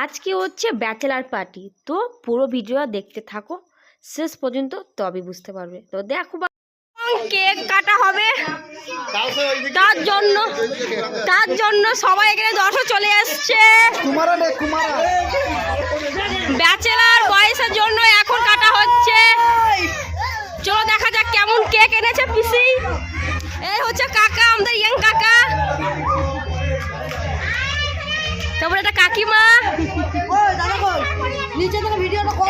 আজকে হচ্ছে bachelor party. তো পুরো ভিডিও দেখতে থাকো শেষ পর্যন্ত, তবে বুঝতে পারবে। তো দেখো কেক কাটা হবে, তার জন্য সবাই এখানে দর্শক চলে আসছে। ব্যাচেলার বয়সের জন্য এখন কাটা হচ্ছে। চলো দেখা যাক কেমন কেক এনেছে পিসি। এই হচ্ছে কাকা, আমাদের ইয়াং কাকা। তারপরে একটা কাকিমা।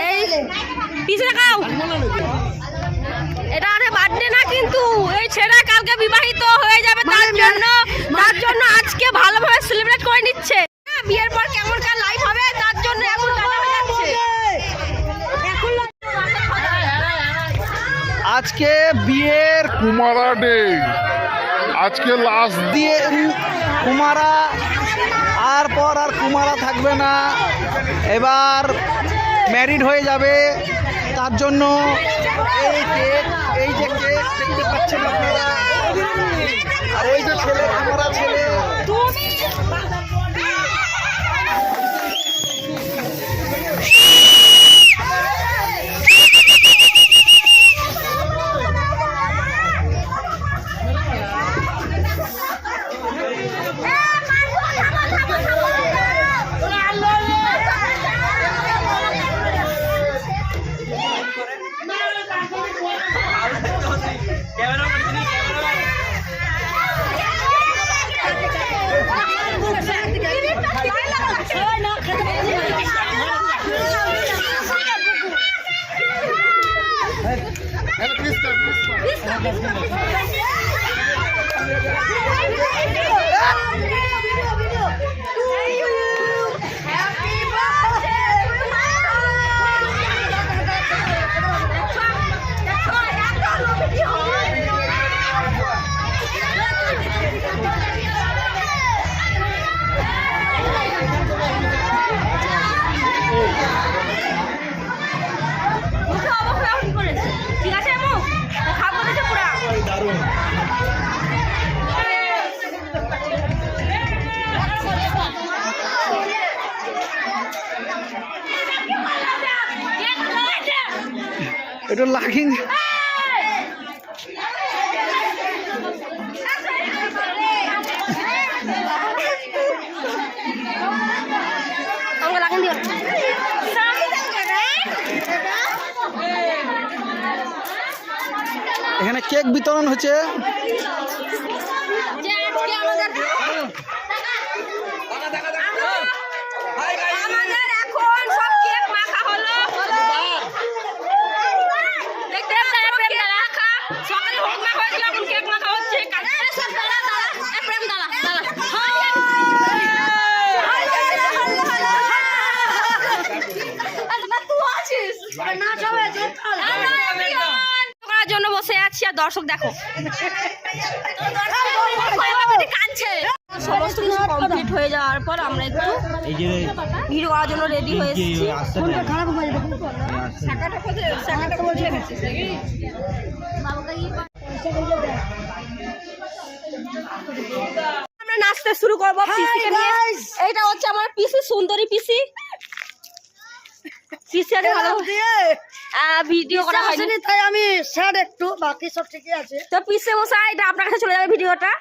এই পিসি দেখাও, এটা আরে বার্থডে না, কিন্তু এই ছেলে কালকে বিবাহিত হয়ে যাবে, তার জন্য আজকে ভালোভাবে সেলিব্রেট করে নিচ্ছে। বিয়ের পর কেমন কার লাইফ হবে তার জন্য এখন কাটা হয়ে যাচ্ছে। আজকে বিয়ের কুমারা ডে, আজকে লাস্ট দিয়ে কুমারা আর পর আর কুমারা থাকবে না, এবার ম্যারিড হয়ে যাবে। তার জন্য এই কেক, এই যে কেক দেখতে পাচ্ছেন আপনারা, আর ওই যে ছেলে, কুমারা ছেলে। এটা লাগিং এখানে কেক বিতরণ হচ্ছে। জন্য বসে আছি আর দর্শক দেখো সমস্ত কিছু কমপ্লিট হয়ে যাওয়ার পর আমরা একটু ভিডিও করার জন্য রেডি হয়ে এসেছি। আমরা নাচতে শুরু করবো পিসিকে নিয়ে। এইটা হচ্ছে আমার পিসি, সুন্দরী পিসি। ভিডিও করা হয়নি তাই আমি স্যাড একটু, বাকি সব ঠিকই আছে। তো পিসি মশাই, এটা আপনার কাছে চলে যাবে ভিডিওটা।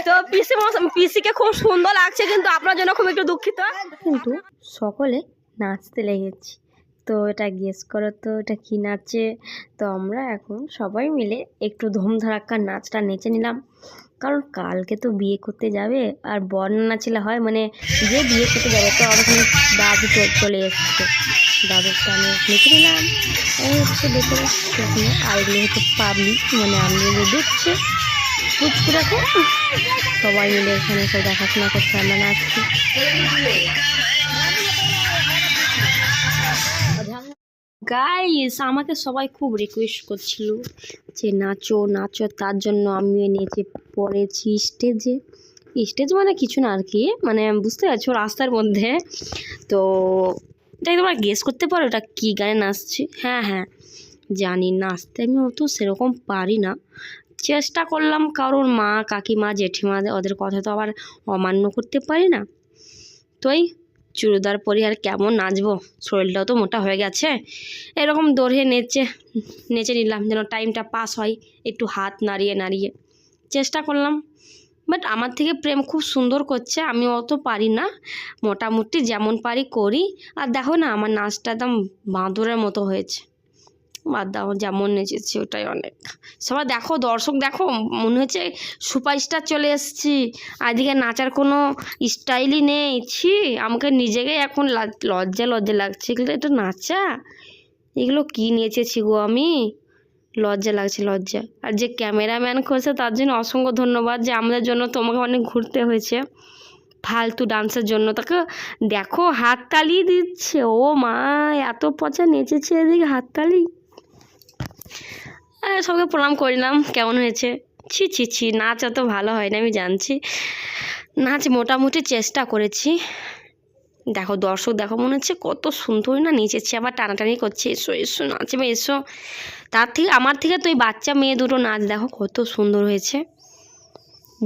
তো পিসি মশাই, পিসিকে খুব সুন্দর লাগছে, কিন্তু আপনার জন্য খুব একটু দুঃখিত। কিন্তু সকলে নাচতে লেগেছি। তো এটা গেস করো তো এটা কি নাচে। তো আমরা এখন সবাই মিলে একটু ধুমধারাক্কার নাচটা নেচে নিলাম, কারণ কালকে তো বিয়ে করতে যাবে, আর বর না নাচলে হয়, মানে যে বিয়ে করতে যাবে। তো ওখানে দাদু চলে এসছে, দাদুরটা আমি নেচে নিলাম। এই হচ্ছে দেখে আর এগুলো হচ্ছে পাবলিক, মানে আমি দেখছে পুচকুটাকে সবাই মিলে এখানে সব দেখাশোনা করছে, আমরা নাচছি। গাইস, আমাকে সবাই খুব রিকোয়েস্ট করছিল যে নাচো নাচো, তার জন্য আমিও নেচে পড়েছি স্টেজে। স্টেজ মানে কিছু না আর কি, মানে বুঝতে পারছো, রাস্তার মধ্যে। তো এটাই তোমরা গেস করতে পারো এটা কী গানে নাচছি। হ্যাঁ হ্যাঁ জানি, নাচতে আমি অত সেরকম পারি না, চেষ্টা করলাম, কারণ মা কাকিমা জেঠিমা ওদের কথা তো আবার অমান্য করতে পারি না। তো এই চুড়িদার পরি আর কেমন নাচবো, শরীরটাও তো মোটা হয়ে গেছে। এরকম দৌড়ে নেচে নিলাম যেন টাইমটা পাস হয়, একটু হাত নাড়িয়ে নাড়িয়ে চেষ্টা করলাম। বাট আমার থেকে প্রেম খুব সুন্দর করছে, আমি অত পারি না, মোটামুটি যেমন পারি করি। আর দেখো না আমার নাচটা একদম বাঁদরের মতো হয়েছে। বাদ দাও, যেমন নেচেছি ওটাই অনেক। সবাই দেখো, দর্শক দেখো, মনে হচ্ছে সুপারস্টার চলে এসেছি। আর এদিকে নাচার কোনো স্টাইলই নেই। ছি, আমাকে নিজেকে এখন লজ্জা লাগছে। এগুলো একটু নাচা, এগুলো কী নেচেছি গো আমি, লজ্জা লাগছে লজ্জা। আর যে ক্যামেরাম্যান করছে তার জন্য অসংখ্য ধন্যবাদ, যে আমাদের জন্য তোমাকে অনেক ঘুরতে হয়েছে ফালতু ডান্সের জন্য। তাকে দেখো হাততালি দিচ্ছে, ও মা এত পচা নেচেছে, এদিকে হাততালি। সবকে প্রণাম করলাম, কেমন হয়েছে? ছি ছি ছি, নাচ অত ভালো হয় না আমি জানছি, নাচ মোটামুটি চেষ্টা করেছি। দেখো দর্শক দেখো, মনে হচ্ছে কত সুন্দর না নেচেছি, আবার টানাটানি করছে, এসো এসো নাচবে এসো। তার থেকে আমার থেকে তো ওই বাচ্চা মেয়ে দুটো নাচ দেখো কত সুন্দর হয়েছে।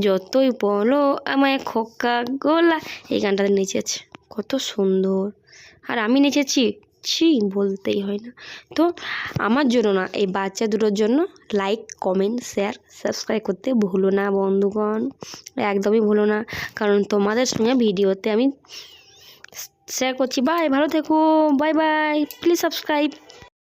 যতই বলো আমায় খোকা গোলা, এই গানটাতে নেচেছে কত সুন্দর। আর আমি নেচেছি, ছি বলতেই হয় না। তো আমার জন্য না, এই বাচ্চা দুটোর জন্য লাইক কমেন্ট শেয়ার সাবস্ক্রাইব করতে ভুলো না বন্ধুগণ, একদমই ভুলো না। কারণ তোমাদের সঙ্গে ভিডিওতে আমি শেয়ার করছি। বাই, ভালো থেকো, বাই বাই, প্লিজ সাবস্ক্রাইব।